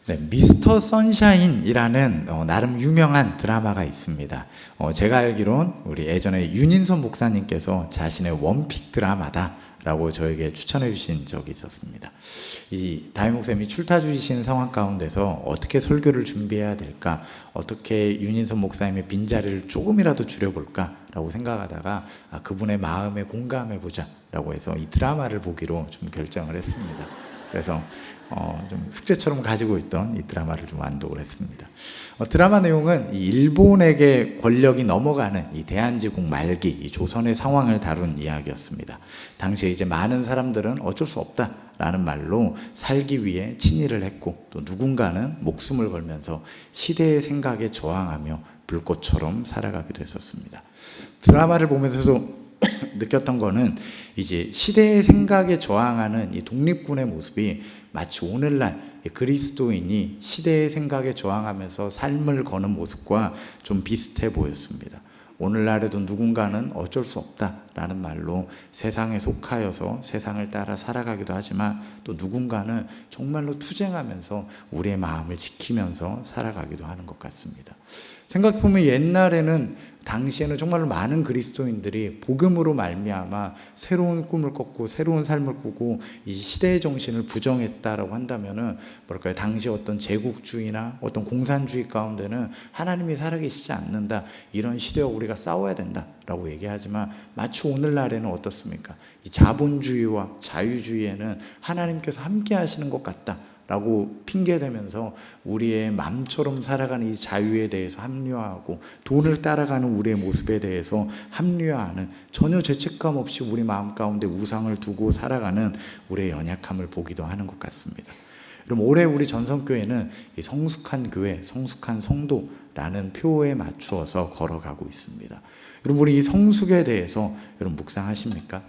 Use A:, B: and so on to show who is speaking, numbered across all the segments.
A: 네, 미스터 선샤인이라는 나름 유명한 드라마가 있습니다. 제가 알기론 우리 예전에 윤인선 목사님께서 자신의 원픽 드라마다라고 저에게 추천해 주신 적이 있었습니다. 이 다임 목사님이 출타 주시는 상황 가운데서 어떻게 설교를 준비해야 될까, 어떻게 윤인선 목사님의 빈자리를 조금이라도 줄여볼까라고 생각하다가 그분의 마음에 공감해보자라고 해서 이 드라마를 보기로 좀 결정을 했습니다. 그래서 좀 숙제처럼 가지고 있던 이 드라마를 좀 완독을 했습니다. 드라마 내용은 이 일본에게 권력이 넘어가는 이 대한제국 말기, 이 조선의 상황을 다룬 이야기였습니다. 당시에 이제 많은 사람들은 어쩔 수 없다라는 말로 살기 위해 친일을 했고, 또 누군가는 목숨을 걸면서 시대의 생각에 저항하며 불꽃처럼 살아가기도 했었습니다. 드라마를 보면서도 느꼈던 거는 이제 시대의 생각에 저항하는 이 독립군의 모습이 마치 오늘날 그리스도인이 시대의 생각에 저항하면서 삶을 거는 모습과 좀 비슷해 보였습니다. 오늘날에도 누군가는 어쩔 수 없다라는 말로 세상에 속하여서 세상을 따라 살아가기도 하지만, 또 누군가는 정말로 투쟁하면서 우리의 마음을 지키면서 살아가기도 하는 것 같습니다. 생각해보면 옛날에는, 당시에는 정말로 많은 그리스도인들이 복음으로 말미암아 새로운 꿈을 꿨고 새로운 삶을 꾸고 이 시대의 정신을 부정했다라고 한다면은 뭐랄까요, 당시 어떤 제국주의나 어떤 공산주의 가운데는 하나님이 살아계시지 않는다, 이런 시대와 우리가 싸워야 된다라고 얘기하지만, 마치 오늘날에는 어떻습니까? 이 자본주의와 자유주의에는 하나님께서 함께 하시는 것 같다 라고 핑계대면서 우리의 마음처럼 살아가는 이 자유에 대해서 합리화하고, 돈을 따라가는 우리의 모습에 대해서 합리화하는, 전혀 죄책감 없이 우리 마음 가운데 우상을 두고 살아가는 우리의 연약함을 보기도 하는 것 같습니다. 그럼 올해 우리 전성교회는 이 성숙한 교회, 성숙한 성도라는 표에 맞추어서 걸어가고 있습니다. 여러분, 우리 이 성숙에 대해서 여러분 묵상하십니까?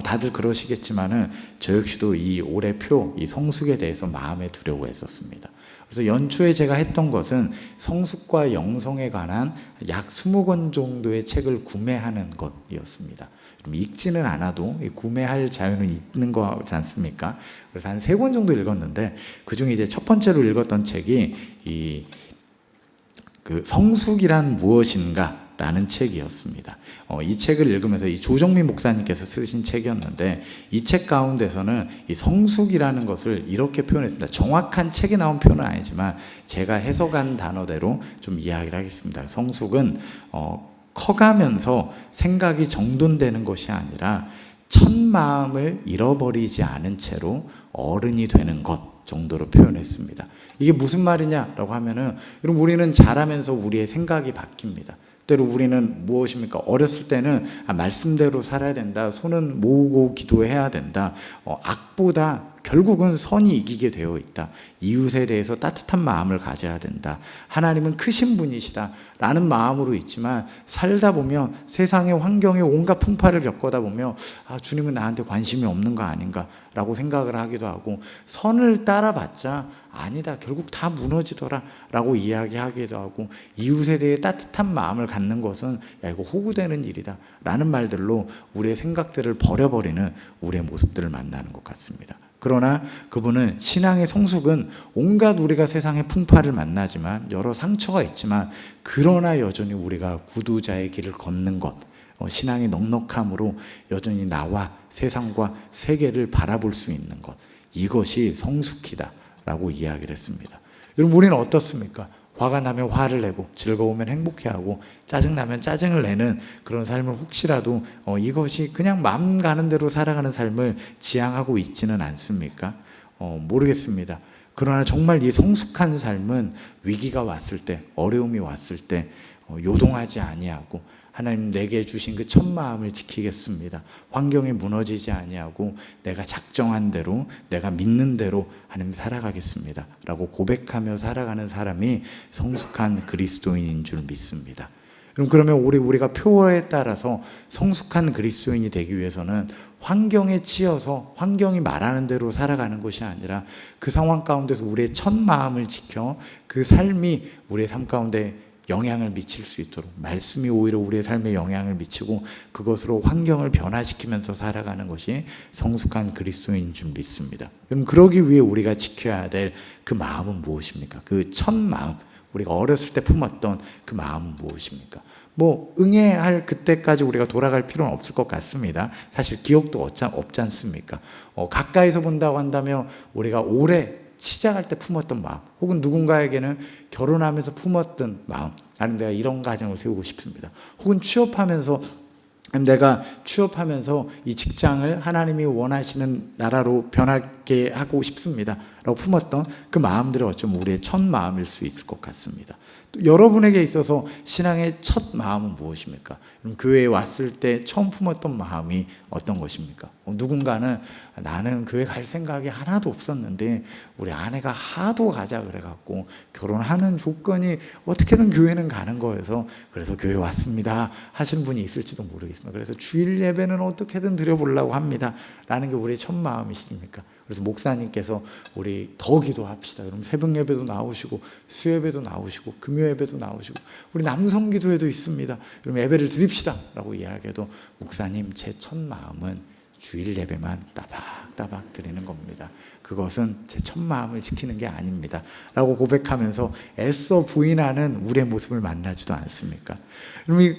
A: 다들 그러시겠지만은 저 역시도 이 올해 표, 이 성숙에 대해서 마음에 두려워했었습니다. 그래서 연초에 제가 했던 것은 성숙과 영성에 관한 약 20권 정도의 책을 구매하는 것이었습니다. 읽지는 않아도 구매할 자유는 있는 거지 않습니까? 그래서 한 3권 정도 읽었는데, 그 중에 이제 첫 번째로 읽었던 책이 그 성숙이란 무엇인가 라는 책이었습니다. 이 책을 읽으면서 이 조정민 목사님께서 쓰신 책이었는데, 이 책 가운데서는 이 성숙이라는 것을 이렇게 표현했습니다. 정확한 책에 나온 표현은 아니지만 제가 해석한 단어대로 좀 이야기를 하겠습니다. 성숙은 커가면서 생각이 정돈되는 것이 아니라 첫 마음을 잃어버리지 않은 채로 어른이 되는 것 정도로 표현했습니다. 이게 무슨 말이냐라고 하면은, 여러분, 우리는 자라면서 우리의 생각이 바뀝니다. 때로 우리는 무엇입니까? 어렸을 때는 말씀대로 살아야 된다, 손은 모으고 기도해야 된다, 악보다 결국은 선이 이기게 되어 있다, 이웃에 대해서 따뜻한 마음을 가져야 된다, 하나님은 크신 분이시다 라는 마음으로 있지만, 살다 보면 세상의 환경에 온갖 풍파를 겪어다 보면 주님은 나한테 관심이 없는 거 아닌가 라고 생각을 하기도 하고, 선을 따라봤자 아니다, 결국 다 무너지더라 라고 이야기하기도 하고, 이웃에 대해 따뜻한 마음을 갖는 것은 야, 이거 호구되는 일이다 라는 말들로 우리의 생각들을 버려버리는 우리의 모습들을 만나는 것 같습니다. 그러나 그분은, 신앙의 성숙은 온갖 우리가 세상의 풍파를 만나지만, 여러 상처가 있지만, 그러나 여전히 우리가 구두자의 길을 걷는 것, 신앙의 넉넉함으로 여전히 나와 세상과 세계를 바라볼 수 있는 것, 이것이 성숙이다 라고 이야기를 했습니다. 여러분, 우리는 어떻습니까? 화가 나면 화를 내고, 즐거우면 행복해하고, 짜증나면 짜증을 내는 그런 삶을 혹시라도 이것이 그냥 마음 가는 대로 살아가는 삶을 지향하고 있지는 않습니까? 모르겠습니다. 그러나 정말 이 성숙한 삶은 위기가 왔을 때, 어려움이 왔을 때 요동하지 아니하고, 하나님 내게 주신 그 첫 마음을 지키겠습니다, 환경이 무너지지 아니하고 내가 작정한 대로, 내가 믿는 대로 하나님 살아가겠습니다 라고 고백하며 살아가는 사람이 성숙한 그리스도인인 줄 믿습니다. 그러면 우리가 표어에 따라서 성숙한 그리스도인이 되기 위해서는 환경에 치여서 환경이 말하는 대로 살아가는 것이 아니라, 그 상황 가운데서 우리의 첫 마음을 지켜 그 삶이 우리의 삶 가운데 영향을 미칠 수 있도록, 말씀이 오히려 우리의 삶에 영향을 미치고 그것으로 환경을 변화시키면서 살아가는 것이 성숙한 그리스도인인 줄 믿습니다. 그럼 그러기 위해 우리가 지켜야 될 그 마음은 무엇입니까? 그 첫 마음, 우리가 어렸을 때 품었던 그 마음은 무엇입니까? 응해할 그때까지 우리가 돌아갈 필요는 없을 것 같습니다. 사실 기억도 없지 않습니까? 가까이서 본다고 한다면 우리가 오래 시작할 때 품었던 마음, 혹은 누군가에게는 결혼하면서 품었던 마음, 나는 내가 이런 가정을 세우고 싶습니다. 혹은 내가 취업하면서 이 직장을 하나님이 원하시는 나라로 변하게 하고 싶습니다 라고 품었던 그 마음들이 어쩌면 우리의 첫 마음일 수 있을 것 같습니다. 또 여러분에게 있어서 신앙의 첫 마음은 무엇입니까? 그럼 교회에 왔을 때 처음 품었던 마음이 어떤 것입니까? 누군가는 나는 교회 갈 생각이 하나도 없었는데 우리 아내가 하도 가자 그래갖고 결혼하는 조건이 어떻게든 교회는 가는 거여서 그래서 교회 왔습니다 하시는 분이 있을지도 모르겠습니다. 그래서 주일 예배는 어떻게든 드려보려고 합니다 라는 게 우리의 첫 마음이십니까? 그래서 목사님께서 우리 더 기도합시다. 그럼 새벽 예배도 나오시고 수요예배도 나오시고 금요예배도 나오시고 우리 남성 기도회도 있습니다. 그럼 예배를 드립시다 라고 이야기해도 목사님 제 첫 마음은 주일 예배만 따박따박 드리는 겁니다. 그것은 제 첫 마음을 지키는 게 아닙니다 라고 고백하면서 애써 부인하는 우리의 모습을 만나지도 않습니까? 그럼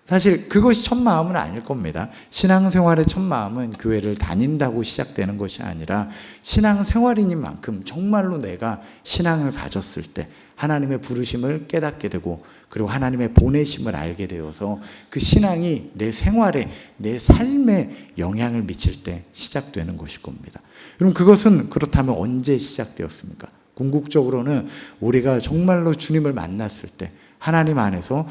A: 사실 그것이 첫 마음은 아닐 겁니다. 신앙생활의 첫 마음은 교회를 다닌다고 시작되는 것이 아니라 신앙생활인만큼 정말로 내가 신앙을 가졌을 때 하나님의 부르심을 깨닫게 되고 그리고 하나님의 보내심을 알게 되어서 그 신앙이 내 생활에, 내 삶에 영향을 미칠 때 시작되는 것일 겁니다. 그럼 그것은 그렇다면 언제 시작되었습니까? 궁극적으로는 우리가 정말로 주님을 만났을 때 하나님 안에서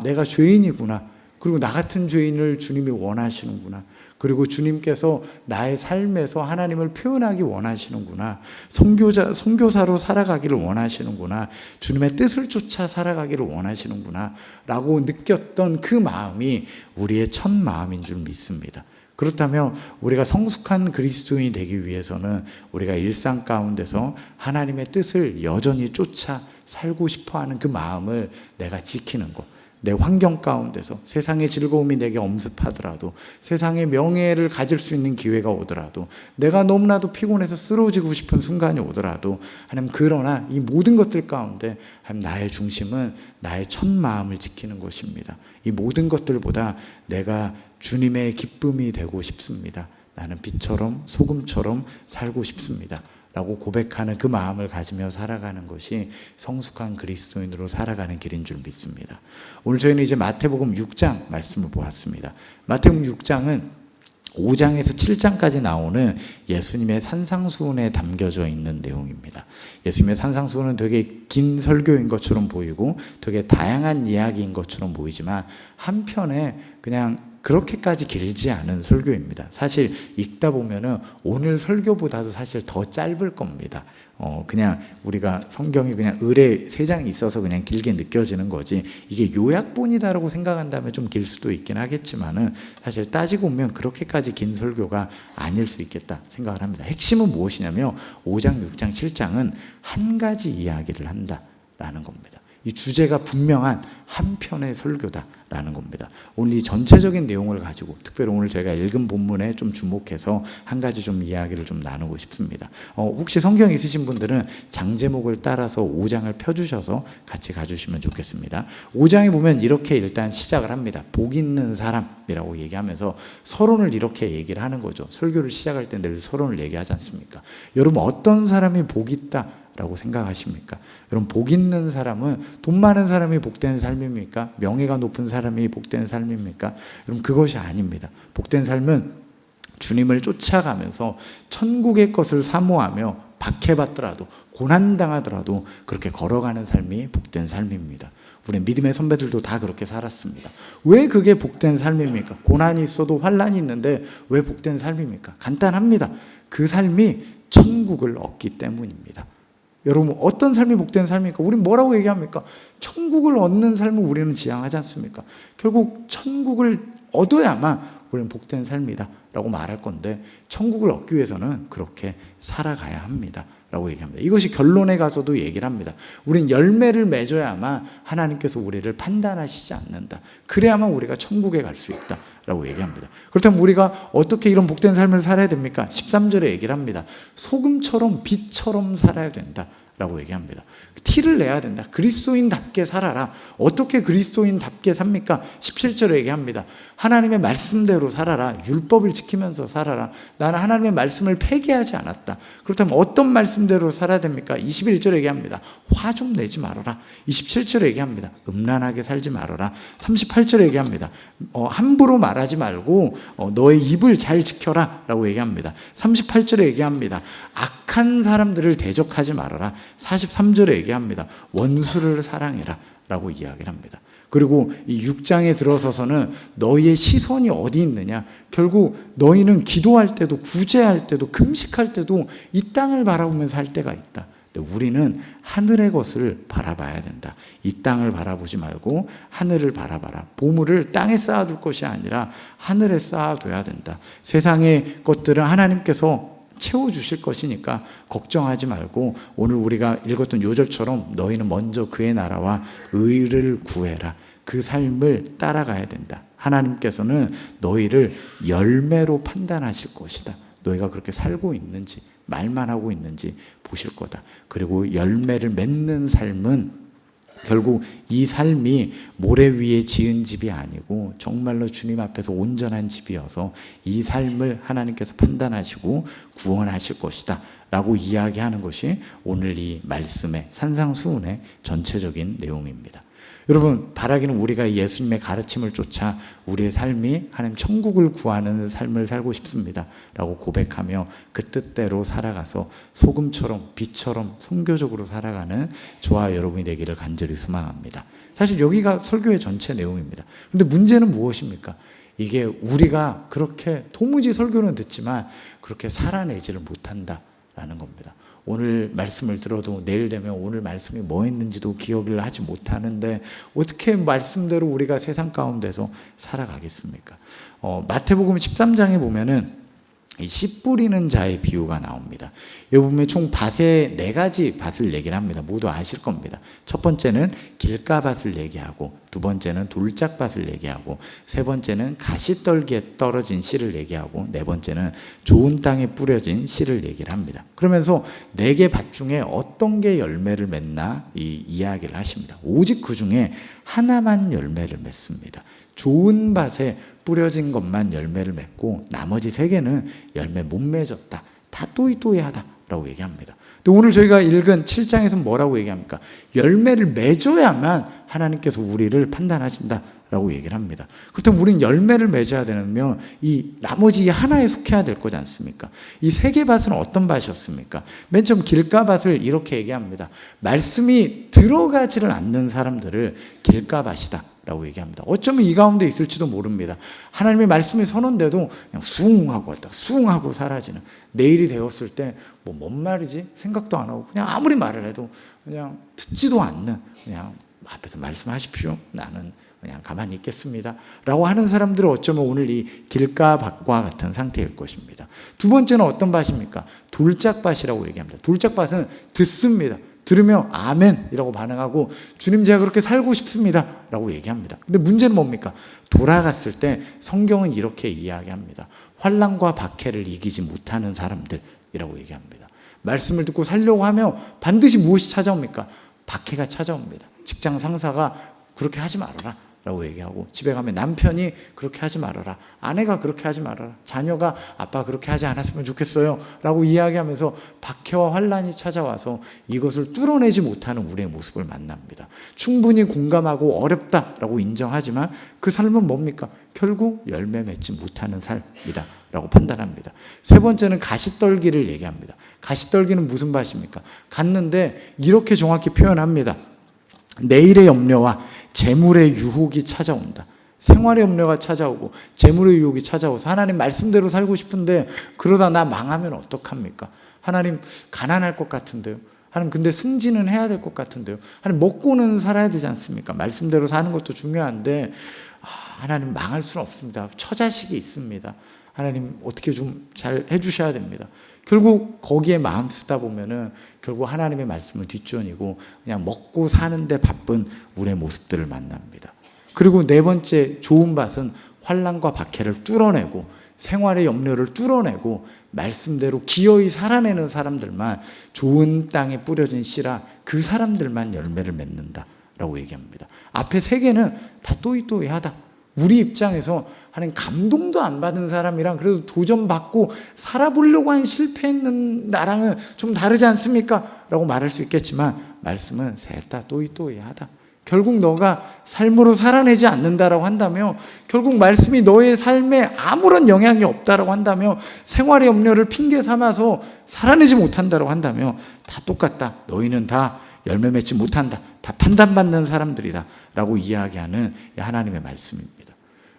A: 내가 죄인이구나. 그리고 나 같은 죄인을 주님이 원하시는구나. 그리고 주님께서 나의 삶에서 하나님을 표현하기 원하시는구나. 선교사로 살아가기를 원하시는구나. 주님의 뜻을 쫓아 살아가기를 원하시는구나 라고 느꼈던 그 마음이 우리의 첫 마음인 줄 믿습니다. 그렇다면 우리가 성숙한 그리스도인이 되기 위해서는 우리가 일상 가운데서 하나님의 뜻을 여전히 쫓아 살고 싶어하는 그 마음을 내가 지키는 것, 내 환경 가운데서 세상의 즐거움이 내게 엄습하더라도 세상의 명예를 가질 수 있는 기회가 오더라도 내가 너무나도 피곤해서 쓰러지고 싶은 순간이 오더라도 하나님 그러나 이 모든 것들 가운데 하나님 나의 중심은 나의 첫 마음을 지키는 것입니다. 이 모든 것들보다 내가 주님의 기쁨이 되고 싶습니다. 나는 빛처럼 소금처럼 살고 싶습니다 라고 고백하는 그 마음을 가지며 살아가는 것이 성숙한 그리스도인으로 살아가는 길인 줄 믿습니다. 오늘 저희는 이제 마태복음 6장 말씀을 보았습니다. 마태복음 6장은 5장에서 7장까지 나오는 예수님의 산상수훈에 담겨져 있는 내용입니다. 예수님의 산상수훈은 되게 긴 설교인 것처럼 보이고 되게 다양한 이야기인 것처럼 보이지만 한편에 그냥 그렇게까지 길지 않은 설교입니다. 사실 읽다 보면은 오늘 설교보다도 사실 더 짧을 겁니다. 그냥 우리가 성경이 그냥 을에 3장이 있어서 그냥 길게 느껴지는 거지 이게 요약본이다라고 생각한다면 좀 길 수도 있긴 하겠지만은 사실 따지고 보면 그렇게까지 긴 설교가 아닐 수 있겠다 생각을 합니다. 핵심은 무엇이냐면 5장, 6장, 7장은 한 가지 이야기를 한다라는 겁니다. 이 주제가 분명한 한 편의 설교다라는 겁니다. 오늘 이 전체적인 내용을 가지고 특별히 오늘 저희가 읽은 본문에 좀 주목해서 한 가지 좀 이야기를 좀 나누고 싶습니다. 혹시 성경 있으신 분들은 장 제목을 따라서 5장을 펴주셔서 같이 가주시면 좋겠습니다. 5장에 보면 이렇게 일단 시작을 합니다. 복 있는 사람이라고 얘기하면서 서론을 이렇게 얘기를 하는 거죠. 설교를 시작할 때 늘 서론을 얘기하지 않습니까? 여러분 어떤 사람이 복 있다 라고 생각하십니까? 여러분 복 있는 사람은 돈 많은 사람이 복된 삶입니까? 명예가 높은 사람이 복된 삶입니까? 여러분 그것이 아닙니다. 복된 삶은 주님을 쫓아가면서 천국의 것을 사모하며 박해받더라도 고난당하더라도 그렇게 걸어가는 삶이 복된 삶입니다. 우리 믿음의 선배들도 다 그렇게 살았습니다. 왜 그게 복된 삶입니까? 고난이 있어도 환난이 있는데 왜 복된 삶입니까? 간단합니다. 그 삶이 천국을 얻기 때문입니다. 여러분 어떤 삶이 복된 삶입니까? 우리는 뭐라고 얘기합니까? 천국을 얻는 삶을 우리는 지향하지 않습니까? 결국 천국을 얻어야만 우리는 복된 삶이다 라고 말할 건데 천국을 얻기 위해서는 그렇게 살아가야 합니다 라고 얘기합니다. 이것이 결론에 가서도 얘기를 합니다. 우린 열매를 맺어야만 하나님께서 우리를 판단하시지 않는다. 그래야만 우리가 천국에 갈 수 있다 라고 얘기합니다. 그렇다면 우리가 어떻게 이런 복된 삶을 살아야 됩니까? 13절에 얘기를 합니다. 소금처럼 빛처럼 살아야 된다 라고 얘기합니다. 티를 내야 된다. 그리스도인답게 살아라. 어떻게 그리스도인답게 삽니까? 17절에 얘기합니다. 하나님의 말씀대로 살아라. 율법을 지키면서 살아라. 나는 하나님의 말씀을 폐기하지 않았다. 그렇다면 어떤 말씀대로 살아야 됩니까? 21절에 얘기합니다. 화 좀 내지 말아라. 27절에 얘기합니다. 음란하게 살지 말아라. 38절에 얘기합니다. 함부로 말하지 말고 너의 입을 잘 지켜라 라고 얘기합니다. 38절에 얘기합니다. 악한 사람들을 대적하지 말아라. 43절에 얘기합니다. 원수를 사랑해라 라고 이야기를 합니다. 그리고 이 6장에 들어서서는 너희의 시선이 어디 있느냐, 결국 너희는 기도할 때도 구제할 때도 금식할 때도 이 땅을 바라보면서 할 때가 있다. 우리는 하늘의 것을 바라봐야 된다. 이 땅을 바라보지 말고 하늘을 바라봐라. 보물을 땅에 쌓아둘 것이 아니라 하늘에 쌓아둬야 된다. 세상의 것들은 하나님께서 채워주실 것이니까 걱정하지 말고 오늘 우리가 읽었던 요절처럼 너희는 먼저 그의 나라와 의를 구해라. 그 삶을 따라가야 된다. 하나님께서는 너희를 열매로 판단하실 것이다. 너희가 그렇게 살고 있는지, 말만 하고 있는지 보실 거다. 그리고 열매를 맺는 삶은 결국 이 삶이 모래 위에 지은 집이 아니고 정말로 주님 앞에서 온전한 집이어서 이 삶을 하나님께서 판단하시고 구원하실 것이다 라고 이야기하는 것이 오늘 이 말씀의 산상수훈의 전체적인 내용입니다. 여러분, 바라기는 우리가 예수님의 가르침을 쫓아 우리의 삶이 하나님 천국을 구하는 삶을 살고 싶습니다 라고 고백하며 그 뜻대로 살아가서 소금처럼 빛처럼 선교적으로 살아가는 저와 여러분이 되기를 간절히 소망합니다. 사실 여기가 설교의 전체 내용입니다. 그런데 문제는 무엇입니까? 이게 우리가 그렇게 도무지 설교는 듣지만 그렇게 살아내지를 못한다라는 겁니다. 오늘 말씀을 들어도 내일 되면 오늘 말씀이 뭐 했는지도 기억을 하지 못하는데 어떻게 말씀대로 우리가 세상 가운데서 살아가겠습니까? 마태복음 13장에 보면은 이 씨 뿌리는 자의 비유가 나옵니다. 여기 보면 총 밭에 4가지 밭을 얘기를 합니다. 모두 아실 겁니다. 첫 번째는 길가밭을 얘기하고, 두 번째는 돌짝밭을 얘기하고, 세 번째는 가시떨기에 떨어진 씨를 얘기하고, 네 번째는 좋은 땅에 뿌려진 씨를 얘기를 합니다. 그러면서 4개 밭 중에 어떤 게 열매를 맺나 이 이야기를 하십니다. 오직 그 중에 하나만 열매를 맺습니다. 좋은 밭에 뿌려진 것만 열매를 맺고 나머지 3개는 열매 못 맺었다. 다 또이또이하다 라고 얘기합니다. 근데 오늘 저희가 읽은 7장에서 뭐라고 얘기합니까? 열매를 맺어야만 하나님께서 우리를 판단하신다 라고 얘기를 합니다. 그렇다면 우리는 열매를 맺어야 되면 이 나머지 하나에 속해야 될 거지 않습니까? 이 3개 밭은 어떤 밭이었습니까? 맨 처음 길가밭을 이렇게 얘기합니다. 말씀이 들어가지를 않는 사람들을 길가밭이다 라고 얘기합니다. 어쩌면 이 가운데 있을지도 모릅니다. 하나님의 말씀이 선언돼도 그냥 숭하고 왔다 숭하고 사라지는, 내일이 되었을 때 뭐 뭔 말이지 생각도 안 하고 그냥 아무리 말을 해도 그냥 듣지도 않는, 그냥 앞에서 말씀하십시오, 나는 그냥 가만히 있겠습니다 라고 하는 사람들은 어쩌면 오늘 이 길가밭과 같은 상태일 것입니다. 두 번째는 어떤 밭입니까? 돌짝밭이라고 얘기합니다. 돌짝밭은 듣습니다. 들으며 아멘이라고 반응하고 주님 제가 그렇게 살고 싶습니다 라고 얘기합니다. 근데 문제는 뭡니까? 돌아갔을 때 성경은 이렇게 이야기합니다. 환난과 박해를 이기지 못하는 사람들이라고 얘기합니다. 말씀을 듣고 살려고 하면 반드시 무엇이 찾아옵니까? 박해가 찾아옵니다. 직장 상사가 그렇게 하지 말아라 라고 얘기하고, 집에 가면 남편이 그렇게 하지 말아라, 아내가 그렇게 하지 말아라, 자녀가 아빠 그렇게 하지 않았으면 좋겠어요 라고 이야기하면서 박해와 환난이 찾아와서 이것을 뚫어내지 못하는 우리의 모습을 만납니다. 충분히 공감하고 어렵다라고 인정하지만 그 삶은 뭡니까? 결국 열매 맺지 못하는 삶이다 라고 판단합니다. 세 번째는 가시떨기를 얘기합니다. 가시떨기는 무슨 밭입니까? 갔는데 이렇게 정확히 표현합니다. 내일의 염려와 재물의 유혹이 찾아온다. 생활의 염려가 찾아오고 재물의 유혹이 찾아오서 하나님 말씀대로 살고 싶은데 그러다 나 망하면 어떡합니까? 하나님 가난할 것 같은데요. 하나님 근데 승진은 해야 될 것 같은데요. 하나님 먹고는 살아야 되지 않습니까? 말씀대로 사는 것도 중요한데 하나님 망할 수는 없습니다. 처자식이 있습니다. 하나님 어떻게 좀 잘 해주셔야 됩니다. 결국 거기에 마음 쓰다 보면은 결국 하나님의 말씀을 뒷전이고 그냥 먹고 사는데 바쁜 우리의 모습들을 만납니다. 그리고 네 번째 좋은 밭은 환난과 박해를 뚫어내고 생활의 염려를 뚫어내고 말씀대로 기어이 살아내는 사람들만, 좋은 땅에 뿌려진 씨라 그 사람들만 열매를 맺는다라고 얘기합니다. 앞에 세 개는 다 또이또이하다. 우리 입장에서 하나님 감동도 안 받은 사람이랑 그래도 도전받고 살아보려고 한 실패했는 나랑은 좀 다르지 않습니까? 라고 말할 수 있겠지만 말씀은 셋 다 또이또이하다. 결국 너가 삶으로 살아내지 않는다라고 한다면, 결국 말씀이 너의 삶에 아무런 영향이 없다라고 한다면, 생활의 염려를 핑계 삼아서 살아내지 못한다라고 한다면 다 똑같다. 너희는 다 열매 맺지 못한다. 다 판단받는 사람들이다 라고 이야기하는 하나님의 말씀입니다.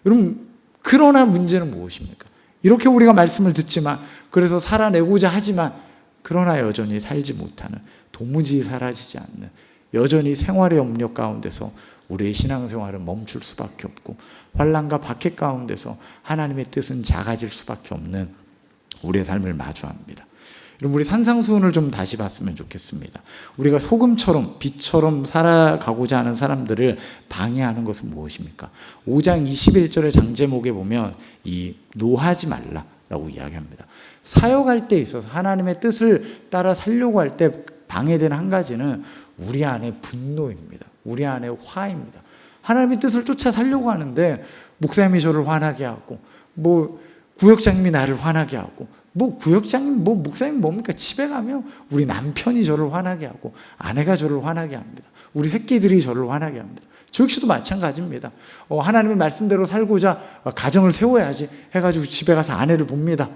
A: 여러분, 그러나 문제는 무엇입니까? 이렇게 우리가 말씀을 듣지만, 그래서 살아내고자 하지만 그러나 여전히 살지 못하는, 도무지 사라지지 않는, 여전히 생활의 염려 가운데서 우리의 신앙생활은 멈출 수밖에 없고 환난과 박해 가운데서 하나님의 뜻은 작아질 수밖에 없는 우리의 삶을 마주합니다. 여러분, 우리 산상수훈을 좀 다시 봤으면 좋겠습니다. 우리가 소금처럼 빛처럼 살아가고자 하는 사람들을 방해하는 것은 무엇입니까? 5장 21절의 장제목에 보면 이 노하지 말라라고 이야기합니다. 사역할 때 있어서 하나님의 뜻을 따라 살려고 할 때 방해되는 한 가지는 우리 안에 분노입니다. 우리 안에 화입니다. 하나님의 뜻을 쫓아 살려고 하는데 목사님이 저를 화나게 하고, 구역장님이 나를 화나게 하고, 구역장님, 목사님 뭡니까? 집에 가면 우리 남편이 저를 화나게 하고, 아내가 저를 화나게 합니다. 우리 새끼들이 저를 화나게 합니다. 저 역시도 마찬가지입니다. 하나님의 말씀대로 살고자 가정을 세워야지 해가지고 집에 가서 아내를 봅니다.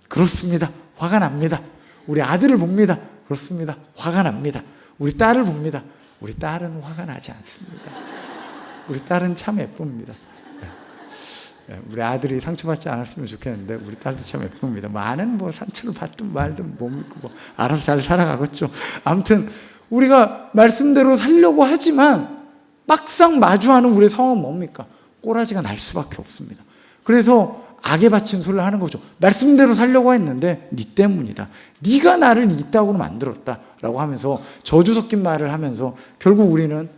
A: 그렇습니다. 화가 납니다. 우리 아들을 봅니다. 그렇습니다. 화가 납니다. 우리 딸을 봅니다. 우리 딸은 화가 나지 않습니다. 우리 딸은 참 예쁩니다. 우리 아들이 상처받지 않았으면 좋겠는데 우리 딸도 참 예쁩니다. 아내는 상처를 받든 말든 알아서 잘 살아가겠죠. 아무튼 우리가 말씀대로 살려고 하지만 막상 마주하는 우리의 상황은 뭡니까? 꼬라지가 날 수밖에 없습니다. 그래서 악에 바친 소리를 하는 거죠. 말씀대로 살려고 했는데 네 때문이다. 네가 나를 이 땅으로 만들었다 라고 하면서 저주 섞인 말을 하면서 결국 우리는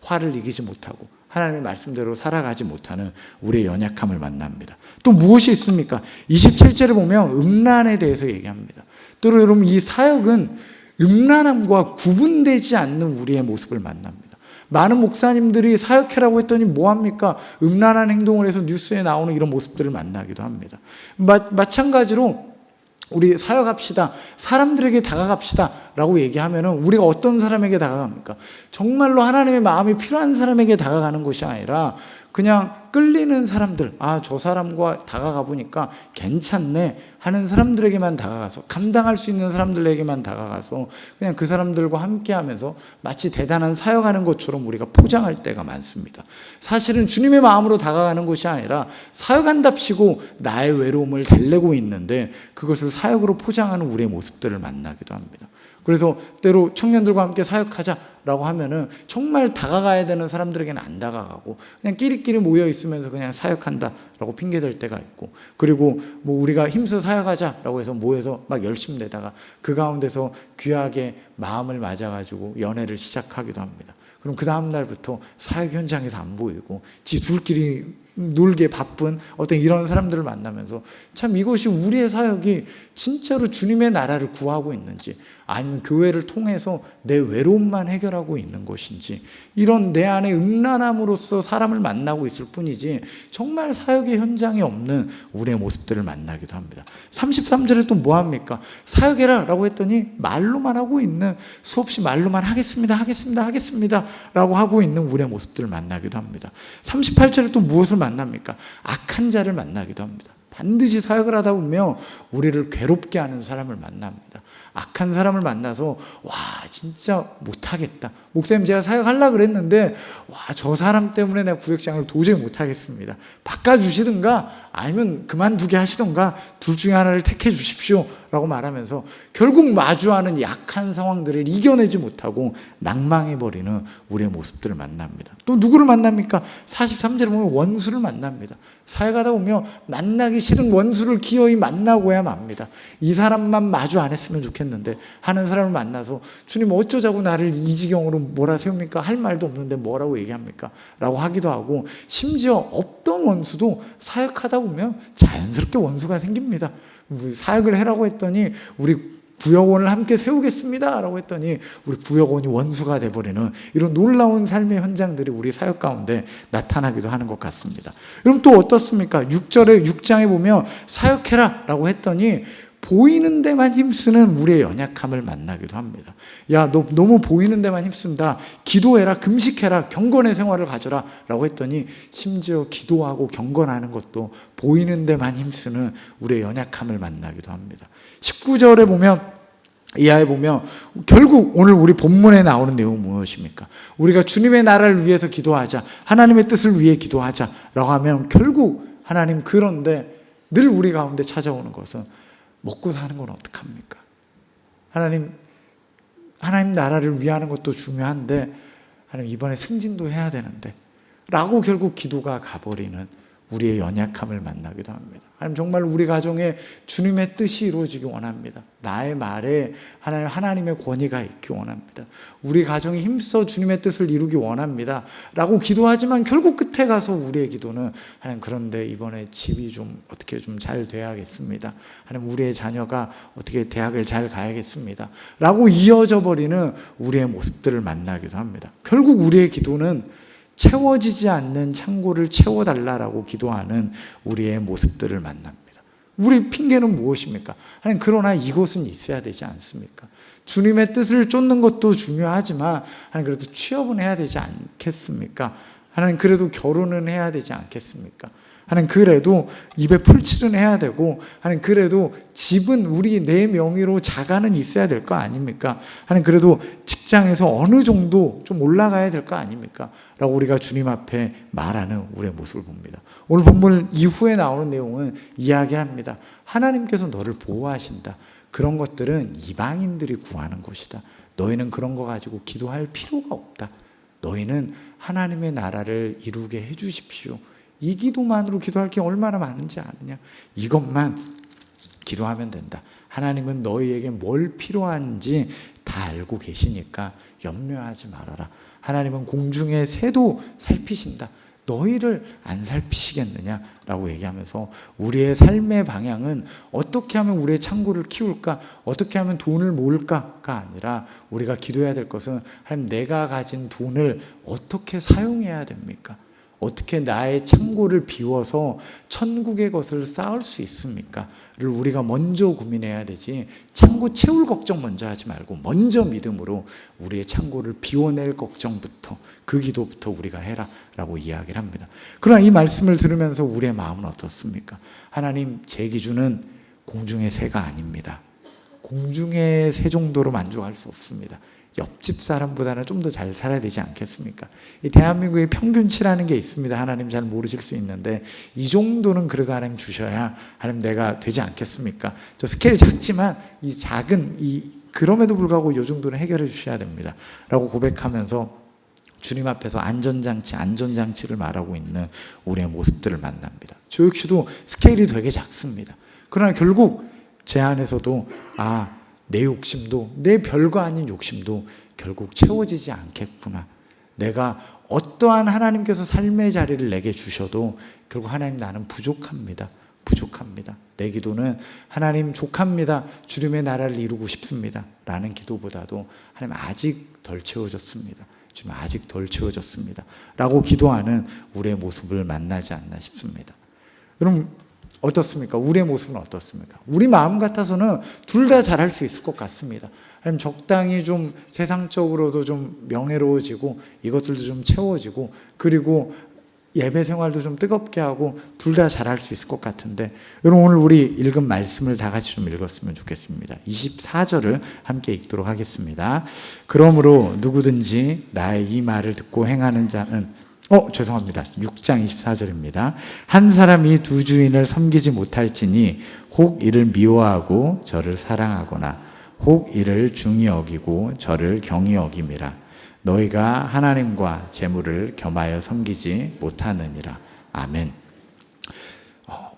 A: 화를 이기지 못하고 하나님의 말씀대로 살아가지 못하는 우리의 연약함을 만납니다. 또 무엇이 있습니까? 27절에 보면 음란에 대해서 얘기합니다. 또 여러분, 이 사역은 음란함과 구분되지 않는 우리의 모습을 만납니다. 많은 목사님들이 사역해라고 했더니 뭐합니까? 음란한 행동을 해서 뉴스에 나오는 이런 모습들을 만나기도 합니다. 마찬가지로 우리 사역합시다, 사람들에게 다가갑시다 라고 얘기하면은 우리가 어떤 사람에게 다가갑니까? 정말로 하나님의 마음이 필요한 사람에게 다가가는 것이 아니라 그냥 끌리는 사람들, 저 사람과 다가가 보니까 괜찮네 하는 사람들에게만 다가가서, 감당할 수 있는 사람들에게만 다가가서 그냥 그 사람들과 함께 하면서 마치 대단한 사역하는 것처럼 우리가 포장할 때가 많습니다. 사실은 주님의 마음으로 다가가는 것이 아니라 사역한답시고 나의 외로움을 달래고 있는데 그것을 사역으로 포장하는 우리의 모습들을 만나기도 합니다. 그래서 때로 청년들과 함께 사역하자라고 하면은 정말 다가가야 되는 사람들에게는 안 다가가고 그냥 끼리끼리 모여 있으면서 그냥 사역한다라고 핑계댈 때가 있고, 그리고 우리가 힘써 사역하자라고 해서 모여서 막 열심히 내다가 그 가운데서 귀하게 마음을 맞아가지고 연애를 시작하기도 합니다. 그럼 그 다음 날부터 사역 현장에서 안 보이고 지 둘끼리 놀게 바쁜 어떤 이런 사람들을 만나면서 참 이것이 우리의 사역이 진짜로 주님의 나라를 구하고 있는지, 아니면 교회를 통해서 내 외로움만 해결하고 있는 것인지, 이런 내 안에 음란함으로써 사람을 만나고 있을 뿐이지 정말 사역의 현장에 없는 우리의 모습들을 만나기도 합니다. 33절에 또 뭐합니까? 사역해라 라고 했더니 말로만 하고 있는, 수없이 말로만 하겠습니다 라고 하고 있는 우리의 모습들을 만나기도 합니다. 38절에 또 무엇을 만납니까? 악한 자를 만나기도 합니다. 반드시 사역을 하다 보면 우리를 괴롭게 하는 사람을 만납니다. 악한 사람을 만나서 진짜 못하겠다. 목사님, 제가 사역하려고 그랬는데 저 사람 때문에 내가 구역장을 도저히 못하겠습니다. 바꿔주시든가 아니면 그만두게 하시든가 둘 중에 하나를 택해 주십시오 라고 말하면서 결국 마주하는 약한 상황들을 이겨내지 못하고 낭망해버리는 우리의 모습들을 만납니다. 또 누구를 만납니까? 43절에 보면 원수를 만납니다. 사회 가다 보면 만나기 싫은 원수를 기어이 만나고야 맙니다. 이 사람만 마주 안 했으면 좋겠는데 하는 사람을 만나서 주님 어쩌자고 나를 이 지경으로 몰아세웁니까? 할 말도 없는데 뭐라고 얘기합니까? 라고 하기도 하고, 심지어 없던 원수도 사역하다 보면 자연스럽게 원수가 생깁니다. 사역을 해라고 했더니 우리 구역원을 함께 세우겠습니다 라고 했더니 우리 구역원이 원수가 돼버리는 이런 놀라운 삶의 현장들이 우리 사역 가운데 나타나기도 하는 것 같습니다. 여러분 또 어떻습니까? 6장에 보면 사역해라 라고 했더니 보이는 데만 힘쓰는 우리의 연약함을 만나기도 합니다. 야, 너 너무 보이는 데만 힘쓴다. 기도해라, 금식해라, 경건의 생활을 가져라 라고 했더니 심지어 기도하고 경건하는 것도 보이는 데만 힘쓰는 우리의 연약함을 만나기도 합니다. 19절에 보면, 이하에 보면 결국 오늘 우리 본문에 나오는 내용은 무엇입니까? 우리가 주님의 나라를 위해서 기도하자, 하나님의 뜻을 위해 기도하자 라고 하면 결국 하나님, 그런데 늘 우리 가운데 찾아오는 것은 먹고 사는 건 어떡합니까? 하나님 나라를 위하는 것도 중요한데 하나님 이번에 승진도 해야 되는데 라고 결국 기도가 가버리는 우리의 연약함을 만나기도 합니다. 하나님 정말 우리 가정에 주님의 뜻이 이루어지기 원합니다. 나의 말에 하나님의 권위가 있기 원합니다. 우리 가정이 힘써 주님의 뜻을 이루기 원합니다 라고 기도하지만 결국 끝에 가서 우리의 기도는 하나님 그런데 이번에 집이 좀 어떻게 좀 잘 돼야겠습니다. 하나님 우리의 자녀가 어떻게 대학을 잘 가야겠습니다 라고 이어져 버리는 우리의 모습들을 만나기도 합니다. 결국 우리의 기도는 채워지지 않는 창고를 채워달라라고 기도하는 우리의 모습들을 만납니다. 우리 핑계는 무엇입니까? 하나님 그러나 이것은 있어야 되지 않습니까? 주님의 뜻을 쫓는 것도 중요하지만 하나님 그래도 취업은 해야 되지 않겠습니까? 하나님 그래도 결혼은 해야 되지 않겠습니까? 하나님 그래도 입에 풀칠은 해야 되고, 하나님 그래도 집은 우리 내 명의로 자가는 있어야 될 거 아닙니까? 하나님 그래도 직장에서 어느 정도 좀 올라가야 될 거 아닙니까? 라고 우리가 주님 앞에 말하는 우리의 모습을 봅니다. 오늘 본문 이후에 나오는 내용은 이야기합니다. 하나님께서 너를 보호하신다. 그런 것들은 이방인들이 구하는 것이다. 너희는 그런 거 가지고 기도할 필요가 없다. 너희는 하나님의 나라를 이루게 해주십시오. 이 기도만으로 기도할 게 얼마나 많은지 아느냐? 이것만 기도하면 된다. 하나님은 너희에게 뭘 필요한지 다 알고 계시니까 염려하지 말아라. 하나님은 공중의 새도 살피신다. 너희를 안 살피시겠느냐라고 얘기하면서 우리의 삶의 방향은 어떻게 하면 우리의 창고를 키울까, 어떻게 하면 돈을 모을까가 아니라 우리가 기도해야 될 것은 하나님 내가 가진 돈을 어떻게 사용해야 됩니까? 어떻게 나의 창고를 비워서 천국의 것을 쌓을 수 있습니까? 를 우리가 먼저 고민해야 되지, 창고 채울 걱정 먼저 하지 말고 먼저 믿음으로 우리의 창고를 비워낼 걱정부터, 그 기도부터 우리가 해라 라고 이야기를 합니다. 그러나 이 말씀을 들으면서 우리의 마음은 어떻습니까? 하나님 제 기준은 공중의 새가 아닙니다. 공중의 새 정도로 만족할 수 없습니다. 옆집 사람보다는 좀 더 잘 살아야 되지 않겠습니까? 이 대한민국의 평균치라는 게 있습니다. 하나님 잘 모르실 수 있는데 이 정도는 그래도 하나님 주셔야 하나님 내가 되지 않겠습니까? 저 스케일 작지만 이 작은 그럼에도 불구하고 이 정도는 해결해 주셔야 됩니다 라고 고백하면서 주님 앞에서 안전장치를 말하고 있는 우리의 모습들을 만납니다. 저 역시도 스케일이 되게 작습니다. 그러나 결국 제 안에서도 내 욕심도, 내 별거 아닌 욕심도 결국 채워지지 않겠구나. 내가 어떠한 하나님께서 삶의 자리를 내게 주셔도 결국 하나님 나는 부족합니다. 내 기도는 하나님 족합니다. 주님의 나라를 이루고 싶습니다 라는 기도보다도 하나님 아직 덜 채워졌습니다. 주님 아직 덜 채워졌습니다 라고 기도하는 우리의 모습을 만나지 않나 싶습니다. 여러분 어떻습니까? 우리의 모습은 어떻습니까? 우리 마음 같아서는 둘 다 잘할 수 있을 것 같습니다. 아니면 적당히 좀 세상적으로도 좀 명예로워지고 이것들도 좀 채워지고 그리고 예배 생활도 좀 뜨겁게 하고 둘 다 잘할 수 있을 것 같은데, 여러분 오늘 우리 읽은 말씀을 다 같이 좀 읽었으면 좋겠습니다. 24절을 함께 읽도록 하겠습니다. 그러므로 누구든지 나의 이 말을 듣고 행하는 자는 죄송합니다. 6장 24절입니다. 한 사람이 두 주인을 섬기지 못할지니 혹 이를 미워하고 저를 사랑하거나 혹 이를 중히 여기고 저를 경히 여김이라. 너희가 하나님과 재물을 겸하여 섬기지 못하느니라. 아멘.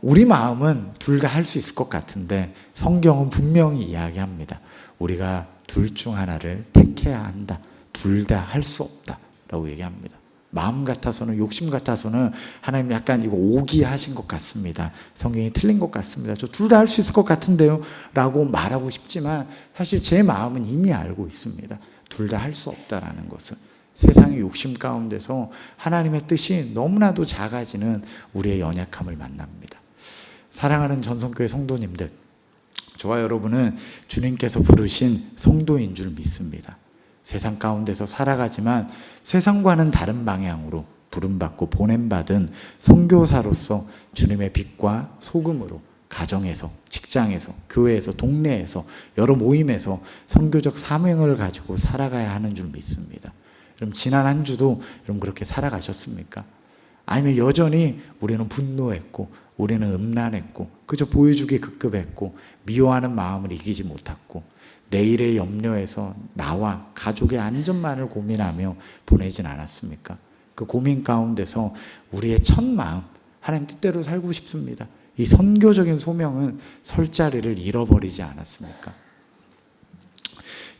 A: 우리 마음은 둘 다 할 수 있을 것 같은데 성경은 분명히 이야기합니다. 우리가 둘 중 하나를 택해야 한다. 둘 다 할 수 없다 라고 얘기합니다. 마음 같아서는, 욕심 같아서는 하나님 약간 이거 오기하신 것 같습니다. 성경이 틀린 것 같습니다. 저 둘 다 할 수 있을 것 같은데요 라고 말하고 싶지만 사실 제 마음은 이미 알고 있습니다. 둘 다 할 수 없다라는 것을. 세상의 욕심 가운데서 하나님의 뜻이 너무나도 작아지는 우리의 연약함을 만납니다. 사랑하는 전성교회 성도님들, 저와 여러분은 주님께서 부르신 성도인 줄 믿습니다. 세상 가운데서 살아가지만 세상과는 다른 방향으로 부름받고 보냄받은 선교사로서 주님의 빛과 소금으로 가정에서, 직장에서, 교회에서, 동네에서, 여러 모임에서 선교적 사명을 가지고 살아가야 하는 줄 믿습니다. 여러분 지난 한 주도 여러분 그렇게 살아가셨습니까? 아니면 여전히 우리는 분노했고 우리는 음란했고 그저 보여주기 급급했고 미워하는 마음을 이기지 못했고 내일의 염려에서 나와 가족의 안전만을 고민하며 보내진 않았습니까? 그 고민 가운데서 우리의 첫 마음, 하나님 뜻대로 살고 싶습니다. 이 선교적인 소명은 설 자리를 잃어버리지 않았습니까?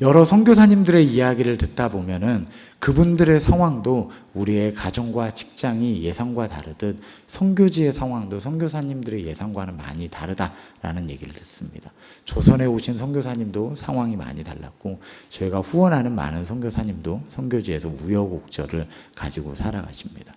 A: 여러 선교사님들의 이야기를 듣다 보면은 그분들의 상황도 우리의 가정과 직장이 예상과 다르듯 선교지의 상황도 선교사님들의 예상과는 많이 다르다라는 얘기를 듣습니다. 조선에 오신 선교사님도 상황이 많이 달랐고 저희가 후원하는 많은 선교사님도 선교지에서 우여곡절을 가지고 살아가십니다.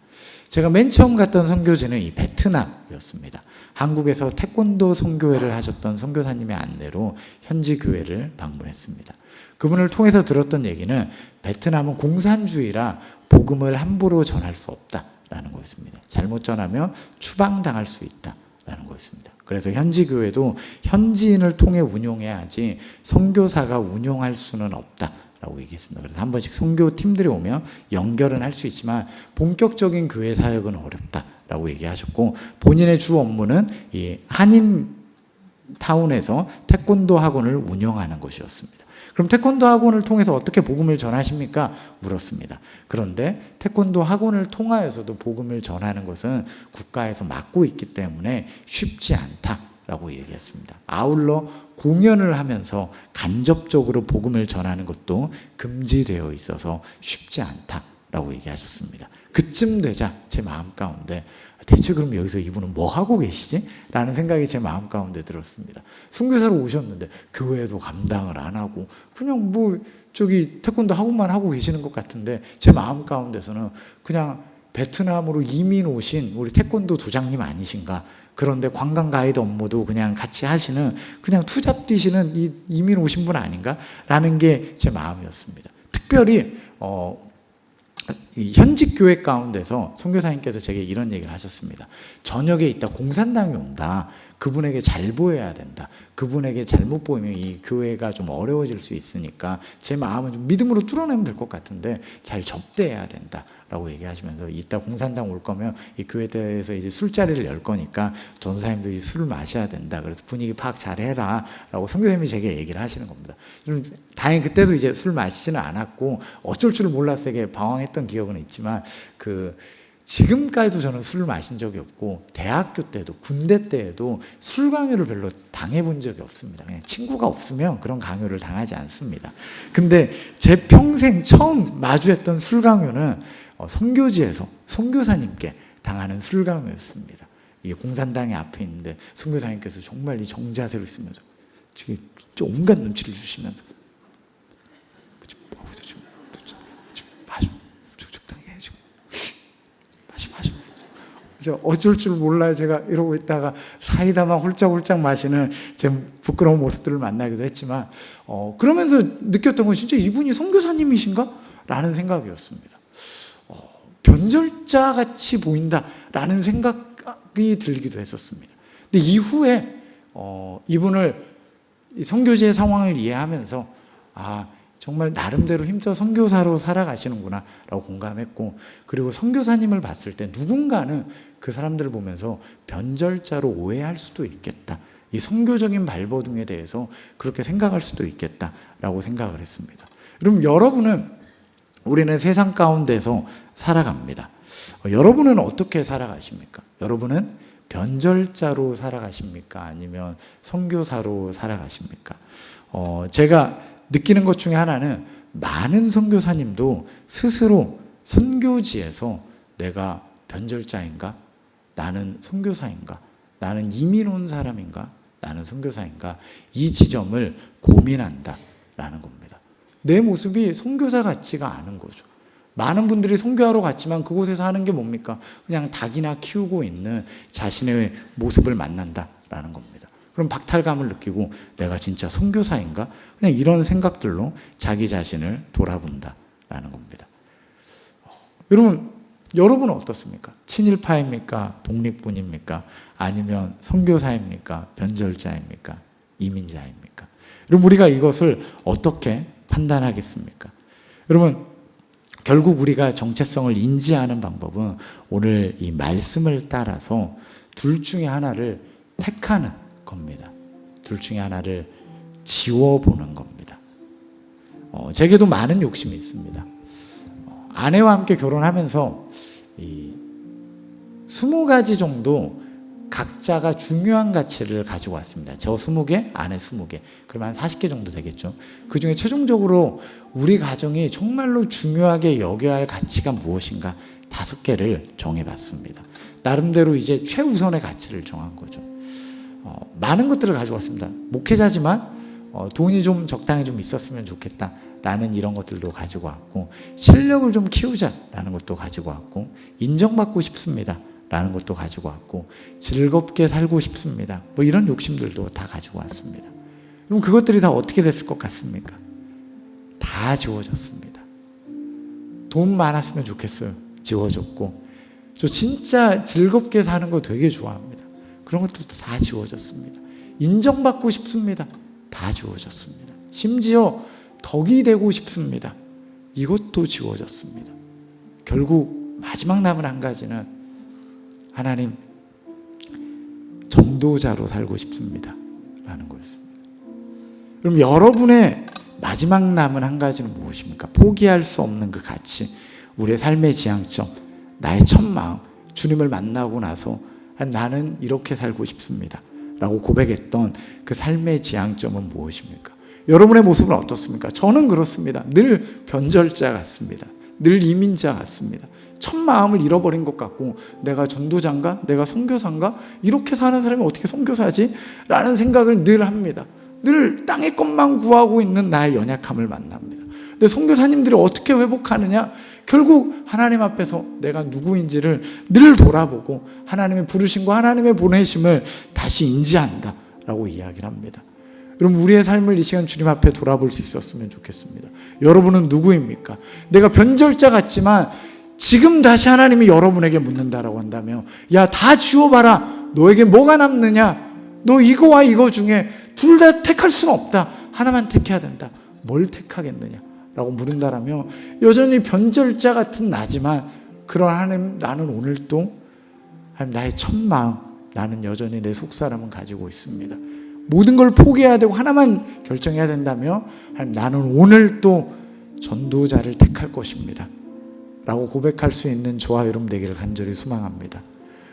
A: 제가 맨 처음 갔던 선교지는 이 베트남이었습니다. 한국에서 태권도 선교회를 하셨던 선교사님의 안내로 현지 교회를 방문했습니다. 그분을 통해서 들었던 얘기는 베트남은 공산주의라 복음을 함부로 전할 수 없다라는 거였습니다. 잘못 전하면 추방당할 수 있다라는 거였습니다. 그래서 현지 교회도 현지인을 통해 운용해야 하지 선교사가 운용할 수는 없다 라고 얘기했습니다. 그래서 한 번씩 선교팀들이 오면 연결은 할 수 있지만 본격적인 교회 사역은 어렵다라고 얘기하셨고 본인의 주 업무는 이 한인 타운에서 태권도 학원을 운영하는 것이었습니다. 그럼 태권도 학원을 통해서 어떻게 복음을 전하십니까? 물었습니다. 그런데 태권도 학원을 통하여서도 복음을 전하는 것은 국가에서 막고 있기 때문에 쉽지 않다라고 얘기했습니다. 아울러 공연을 하면서 간접적으로 복음을 전하는 것도 금지되어 있어서 쉽지 않다라고 얘기하셨습니다. 그쯤 되자 제 마음 가운데 대체 그럼 여기서 이분은 뭐 하고 계시지? 라는 생각이 제 마음 가운데 들었습니다. 선교사로 오셨는데 교회도 감당을 안 하고 그냥 태권도 학원만 하고 계시는 것 같은데 제 마음 가운데서는 그냥 베트남으로 이민 오신 우리 태권도 도장님 아니신가? 그런데 관광 가이드 업무도 그냥 같이 하시는 그냥 투잡 뛰시는 이 이민 오신 분 아닌가? 라는 게 제 마음이었습니다. 특별히 이 현직 교회 가운데서 선교사님께서 제게 이런 얘기를 하셨습니다. 저녁에 있다 공산당이 온다. 그분에게 잘 보여야 된다. 그분에게 잘못 보이면 이 교회가 좀 어려워질 수 있으니까 제 마음은 좀 믿음으로 뚫어내면 될 것 같은데 잘 접대해야 된다. 라고 얘기하시면서 이따 공산당 올 거면 이 교회에서 이제 술자리를 열 거니까 전사님도 이 술을 마셔야 된다. 그래서 분위기 파악 잘 해라. 라고 선교사님이 제게 얘기를 하시는 겁니다. 좀 다행히 그때도 이제 술 마시지는 않았고 어쩔 줄 몰라서 되게 방황했던 기억은 있지만 지금까지도 저는 술을 마신 적이 없고 대학교 때도 군대 때에도 술 강요를 별로 당해본 적이 없습니다. 그냥 친구가 없으면 그런 강요를 당하지 않습니다. 근데 제 평생 처음 마주했던 술 강요는 선교지에서 선교사님께 당하는 술 강요였습니다. 이게 공산당이 앞에 있는데 선교사님께서 정말 이 정자세로 있으면서 지금 온갖 눈치를 주시면서 어쩔 줄 몰라요. 제가 이러고 있다가 사이다만 홀짝홀짝 마시는 제 부끄러운 모습들을 만나기도 했지만 그러면서 느꼈던 건 진짜 이분이 선교사님이신가? 라는 생각이었습니다. 변절자같이 보인다라는 생각이 들기도 했었습니다. 근데 이후에 이분을 선교지의 상황을 이해하면서 정말 나름대로 힘써 선교사로 살아가시는구나 라고 공감했고, 그리고 선교사님을 봤을 때 누군가는 그 사람들을 보면서 변절자로 오해할 수도 있겠다, 이 선교적인 발버둥에 대해서 그렇게 생각할 수도 있겠다라고 생각을 했습니다. 그럼 여러분은, 우리는 세상 가운데서 살아갑니다. 여러분은 어떻게 살아가십니까? 여러분은 변절자로 살아가십니까? 아니면 선교사로 살아가십니까? 제가 느끼는 것 중에 하나는, 많은 선교사님도 스스로 선교지에서 내가 변절자인가? 나는 선교사인가? 나는 이민 온 사람인가? 나는 선교사인가? 이 지점을 고민한다라는 겁니다. 내 모습이 선교사 같지가 않은 거죠. 많은 분들이 선교하러 갔지만 그곳에서 하는 게 뭡니까? 그냥 닭이나 키우고 있는 자신의 모습을 만난다라는 겁니다. 그럼 박탈감을 느끼고 내가 진짜 선교사인가? 그냥 이런 생각들로 자기 자신을 돌아본다라는 겁니다. 여러분은 어떻습니까? 친일파입니까? 독립군입니까? 아니면 선교사입니까? 변절자입니까? 이민자입니까? 여러분, 우리가 이것을 어떻게 판단하겠습니까? 여러분, 결국 우리가 정체성을 인지하는 방법은 오늘 이 말씀을 따라서 둘 중에 하나를 택하는 겁니다. 둘 중에 하나를 지워보는 겁니다. 제게도 많은 욕심이 있습니다. 아내와 함께 결혼하면서 20가지 정도 각자가 중요한 가치를 가지고 왔습니다. 저 20개, 아내 20개. 그러면 한 40개 정도 되겠죠. 그 중에 최종적으로 우리 가정이 정말로 중요하게 여겨야 할 가치가 무엇인가 5개를 정해봤습니다. 나름대로 이제 최우선의 가치를 정한 거죠. 많은 것들을 가지고 왔습니다. 목회자지만 돈이 좀 적당히 좀 있었으면 좋겠다 라는 이런 것들도 가지고 왔고, 실력을 좀 키우자라는 것도 가지고 왔고, 인정받고 싶습니다 라는 것도 가지고 왔고, 즐겁게 살고 싶습니다, 뭐 이런 욕심들도 다 가지고 왔습니다. 그럼 그것들이 다 어떻게 됐을 것 같습니까? 다 지워졌습니다. 돈 많았으면 좋겠어요. 지워졌고, 저 진짜 즐겁게 사는 거 되게 좋아합니다. 그런 것도 다 지워졌습니다. 인정받고 싶습니다. 다 지워졌습니다. 심지어 덕이 되고 싶습니다. 이것도 지워졌습니다. 결국 마지막 남은 한 가지는, 하나님, 전도자로 살고 싶습니다 라는 거였습니다. 그럼 여러분의 마지막 남은 한 가지는 무엇입니까? 포기할 수 없는 그 가치, 우리의 삶의 지향점, 나의 첫 마음, 주님을 만나고 나서 나는 이렇게 살고 싶습니다 라고 고백했던 그 삶의 지향점은 무엇입니까? 여러분의 모습은 어떻습니까? 저는 그렇습니다. 늘 변절자 같습니다. 늘 이민자 같습니다. 첫 마음을 잃어버린 것 같고, 내가 전도자인가? 내가 선교사인가? 이렇게 사는 사람이 어떻게 선교사지? 라는 생각을 늘 합니다. 늘 땅의 것만 구하고 있는 나의 연약함을 만납니다. 근데 선교사님들이 어떻게 회복하느냐? 결국 하나님 앞에서 내가 누구인지를 늘 돌아보고 하나님의 부르심과 하나님의 보내심을 다시 인지한다 라고 이야기를 합니다. 그럼 우리의 삶을 이 시간 주님 앞에 돌아볼 수 있었으면 좋겠습니다. 여러분은 누구입니까? 내가 변절자 같지만 지금 다시 하나님이 여러분에게 묻는다라고 한다면, 야, 다 지워봐라. 너에게 뭐가 남느냐? 너 이거와 이거 중에 둘 다 택할 수는 없다. 하나만 택해야 된다. 뭘 택하겠느냐? 라고 물은다라면, 여전히 변절자 같은 나지만, 그런 하나님, 나는 오늘도 하나님, 나의 첫 마음, 나는 여전히 내 속사람은 가지고 있습니다. 모든 걸 포기해야 되고 하나만 결정해야 된다며, 하나님, 나는 오늘 또 전도자를 택할 것입니다 라고 고백할 수 있는 저와 여러분 되기를 간절히 소망합니다.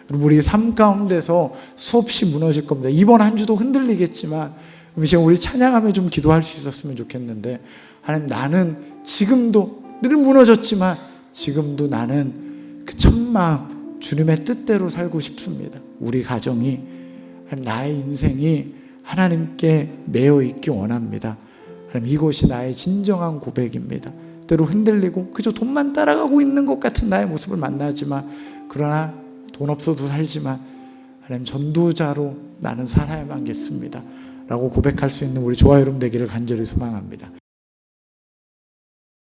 A: 여러분, 우리 삶 가운데서 수없이 무너질 겁니다. 이번 한 주도 흔들리겠지만 우리 찬양하며 좀 기도할 수 있었으면 좋겠는데, 하나님, 나는 지금도 늘 무너졌지만 지금도 나는 그 첫 마음 주님의 뜻대로 살고 싶습니다. 우리 가정이, 나의 인생이 하나님께 매여 있기 원합니다. 하나님, 이것이 나의 진정한 고백입니다. 때로 흔들리고 그저 돈만 따라가고 있는 것 같은 나의 모습을 만나지만, 그러나 돈 없어도 살지만 하나님, 전도자로 나는 살아야만 겠습니다 라고 고백할 수 있는 우리 저와 여러분 되기를 간절히 소망합니다.